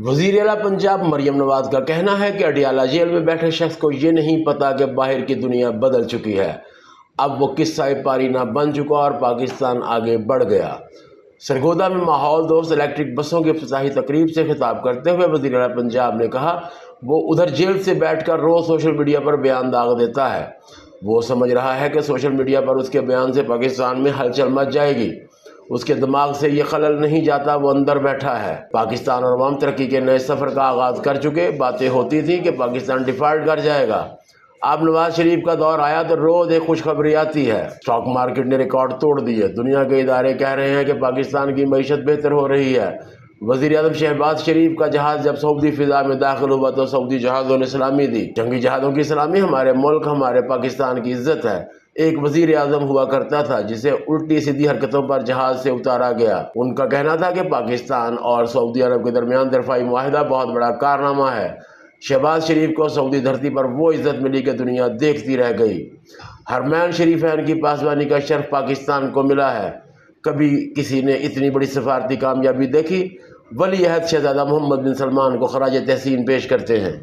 وزیر اعلیٰ پنجاب مریم نواز کا کہنا ہے کہ اڈیالہ جیل میں بیٹھے شخص کو یہ نہیں پتا کہ باہر کی دنیا بدل چکی ہے، اب وہ قصہ پاری نہ بن چکا اور پاکستان آگے بڑھ گیا۔ سرگودا میں ماحول دوست الیکٹرک بسوں کی افتتاحی تقریب سے خطاب کرتے ہوئے وزیر اعلیٰ پنجاب نے کہا وہ ادھر جیل سے بیٹھ کر روز سوشل میڈیا پر بیان داغ دیتا ہے۔ وہ سمجھ رہا ہے کہ سوشل میڈیا پر اس کے بیان سے پاکستان میں ہلچل مچ جائے گی۔ اس کے دماغ سے یہ خلل نہیں جاتا، وہ اندر بیٹھا ہے۔ پاکستان اور عوام ترقی کے نئے سفر کا آغاز کر چکے، باتیں ہوتی تھی کہ پاکستان ڈیفالٹ کر جائے گا۔ اب نواز شریف کا دور آیا تو روز ایک خوشخبری آتی ہے۔ اسٹاک مارکیٹ نے ریکارڈ توڑ دیے، دنیا کے ادارے کہہ رہے ہیں کہ پاکستان کی معیشت بہتر ہو رہی ہے۔ وزیر اعظم شہباز شریف کا جہاز جب سعودی فضا میں داخل ہوا تو سعودی جہازوں نے سلامی دی۔ جنگی جہازوں کی سلامی ہمارے ملک، ہمارے پاکستان کی عزت ہے۔ ایک وزیر اعظم ہوا کرتا تھا جسے الٹی سیدھی حرکتوں پر جہاز سے اتارا گیا۔ ان کا کہنا تھا کہ پاکستان اور سعودی عرب کے درمیان دفاعی معاہدہ بہت بڑا کارنامہ ہے۔ شہباز شریف کو سعودی دھرتی پر وہ عزت ملی کہ دنیا دیکھتی رہ گئی۔ حرمین شریفین کی پاسبانی کا شرف پاکستان کو ملا ہے۔ کبھی کسی نے اتنی بڑی سفارتی کامیابی دیکھی؟ ولی عہد شہزادہ محمد بن سلمان کو خراج تحسین پیش کرتے ہیں۔